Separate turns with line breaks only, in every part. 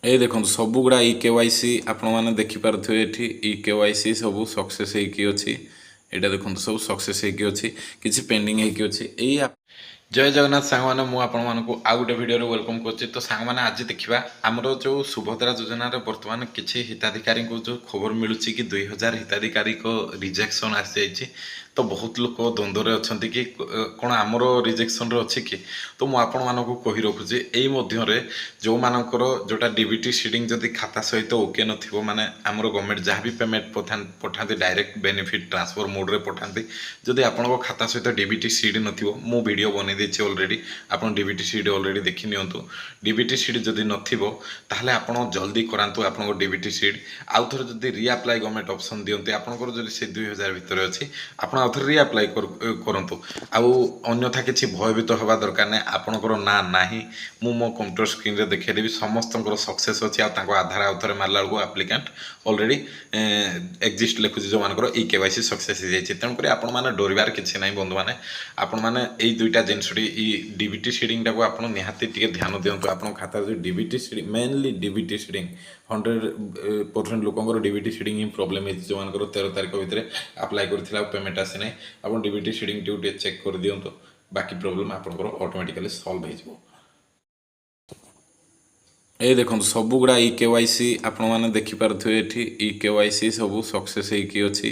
এই ଦେଖନ୍ତୁ ସବୁଗୁଡ଼ା ଇ କେୱାଇସି ଆପଣମାନେ ଦେଖିପାରୁଥିବେ ଏଠି ଇ କେୱାଇସି ସବୁ ସକ୍ସେସ୍ ହେଇକି ଅଛି। ଏଇଟା ଦେଖନ୍ତୁ ସବୁ ସକ୍ସେସ୍ ହେଇକି ଅଛି, କିଛି ପେଣ୍ଡିଂ ହେଇକି ଅଛି। ଏଇ ଜୟ ଜଗନ୍ନାଥ ସାଙ୍ଗମାନେ, ମୁଁ ଆପଣମାନଙ୍କୁ ଆଉ ଗୋଟେ ଭିଡ଼ିଓରେ ୱେଲକମ୍ କରୁଛି। ତ ସାଙ୍ଗମାନେ ଆଜି ଦେଖିବା ଆମର ଯେଉଁ ସୁଭଦ୍ରା ଯୋଜନାରେ ବର୍ତ୍ତମାନ କିଛି ହିତାଧିକାରୀଙ୍କୁ ଯେଉଁ ଖବର ମିଳୁଛି କି 2000 ହିତାଧିକାରୀଙ୍କ ରିଜେକ୍ସନ୍ ଆସିଯାଇଛି। ତ ବହୁତ ଲୋକ ଦ୍ୱନ୍ଦ୍ୱରେ ଅଛନ୍ତି କି କ'ଣ ଆମର ରିଜେକ୍ସନ୍ରେ ଅଛି କି। ତ ମୁଁ ଆପଣମାନଙ୍କୁ କହି ରଖୁଛି ଏଇ ମଧ୍ୟରେ ଯେଉଁମାନଙ୍କର ଯେଉଁଟା ଡିବିଟି ସିଡ଼ିଂ ଯଦି ଖାତା ସହିତ ଓକେ ନଥିବ, ମାନେ ଆମର ଗଭର୍ଣ୍ଣମେଣ୍ଟ ଯାହା ବି ପେମେଣ୍ଟ ପଠାନ୍ତି ଡାଇରେକ୍ଟ ବେନିଫିଟ୍ ଟ୍ରାନ୍ସଫର୍ ମୋଡ଼୍ରେ ପଠାନ୍ତି। ଯଦି ଆପଣଙ୍କ ଖାତା ସହିତ ଡିବିଟି ସିଡ଼ି ନଥିବ, ମୁଁ ଭିଡ଼ିଓ ବନେଇ ଦେଇଛି ଅଲରେଡ଼ି, ଆପଣ ଡିବିଟି ସିଡ଼ି ଅଲରେଡ଼ି ଦେଖି ନିଅନ୍ତୁ। ଡିବିଟି ସିଡ଼ି ଯଦି ନଥିବ ତାହେଲେ ଆପଣ ଜଲ୍ଦି କରାନ୍ତୁ ଆପଣଙ୍କ ଡିବିଟି ସିଡ଼ି। ଆଉ ଥରେ ଯଦି ରିଆପ୍ଲାଏ ଗଭର୍ଣ୍ଣମେଣ୍ଟ ଅପସନ୍ ଦିଅନ୍ତି, ଆପଣଙ୍କର ଯଦି ସେ 2000 ଭିତରେ ଅଛି ଆପଣ ଆଉ ଥରେ ରିଆପ୍ଲାଏ କରନ୍ତୁ। ଆଉ ଅନ୍ୟଥା କିଛି ଭୟଭୀତ ହେବା ଦରକାର ନାହିଁ। ଆପଣଙ୍କର ନାଁ ନାହିଁ, ମୁଁ ମୋ କମ୍ପ୍ୟୁଟର ସ୍କ୍ରିନ୍ରେ ଦେଖାଇଦେବି ସମସ୍ତଙ୍କର ସକ୍ସେସ୍ ଅଛି। ଆଉ ତାଙ୍କ ଆଧାର ଆଉ ଥରେ ମାରିଲା ବେଳକୁ ଆପ୍ଲିକାଣ୍ଟ ଅଲରେଡ଼ି ଏକ୍ଜିଷ୍ଟ ଲେଖୁଛି, ଯେଉଁମାନଙ୍କର ଇ କେୱାଇସି ସକ୍ସେସ୍ ହେଇଯାଇଛି। ତେଣୁକରି ଆପଣମାନେ ଡରିବାର କିଛି ନାହିଁ ବନ୍ଧୁମାନେ। ଆପଣମାନେ ଏଇ ଦୁଇଟା ଜିନିଷଟି ଇ ଡିବିଟି ସିଡ଼ିଂଟାକୁ ଆପଣ ନିହାତି ଟିକେ ଧ୍ୟାନ ଦିଅନ୍ତୁ। ଆପଣଙ୍କ ଖାତାରେ ଯେଉଁ ଡିବିଟି ସିଡ଼ିଂ, ମେନଲି ଡିବିଟି ସିଡ଼ିଂ 100% ଲୋକଙ୍କର ଡିବିଟି ସିଡ଼ିଂ ହିଁ ପ୍ରୋବ୍ଲେମ୍ ହେଇଛି। ଯେଉଁମାନଙ୍କର 13 ତାରିଖ ଭିତରେ ଆପ୍ଲାଏ କରିଥିଲା ଆଉ ପେମେଣ୍ଟ ଆସିନାହିଁ, ଆପଣ ଡିବିଟି ସିଡ଼ିଂଟିକୁ ଟିକେ ଚେକ୍ କରିଦିଅନ୍ତୁ। ବାକି ପ୍ରୋବ୍ଲେମ୍ ଆପଣଙ୍କର ଅଟୋମେଟିକାଲି ସଲ୍ଭ ହେଇଯିବ। এই ଦେଖନ୍ତୁ ସବୁଗୁଡ଼ା ଇ କେୱାଇସି ଆପଣମାନେ ଦେଖିପାରୁଥିବେ ଏଠି ଇ କେୱାଇସି ସବୁ ସକ୍ସେସ୍ ହେଇକି ଅଛି।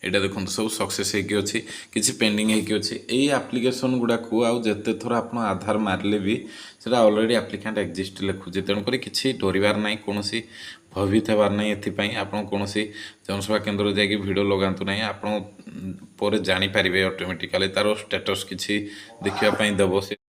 ଏଇଟା ଦେଖନ୍ତୁ ସବୁ ସକ୍ସେସ୍ ହେଇକି ଅଛି, କିଛି ପେଣ୍ଡିଂ ହେଇକି ଅଛି। ଏଇ ଆପ୍ଲିକେସନ୍ ଗୁଡ଼ାକୁ ଆଉ ଯେତେ ଥର ଆପଣ ଆଧାର ମାରିଲେ ବି ସେଇଟା ଅଲରେଡ଼ି ଆପ୍ଲିକାଣ୍ଟ ଏକ୍ଜିଷ୍ଟ ଲେଖୁଛି। ତେଣୁକରି କିଛି ଡରିବାର ନାହିଁ, କୌଣସି ଭୟଭୀତ ହେବାର ନାହିଁ। ଏଥିପାଇଁ ଆପଣ କୌଣସି ଜନସେବା କେନ୍ଦ୍ରରେ ଯାଇକି ଭିଡ଼ିଓ ଲଗାନ୍ତୁ ନାହିଁ। ଆପଣ ପରେ ଜାଣିପାରିବେ ଅଟୋମେଟିକାଲି ତା'ର ଷ୍ଟାଟସ୍ କିଛି ଦେଖିବା ପାଇଁ ଦେବ ସେ।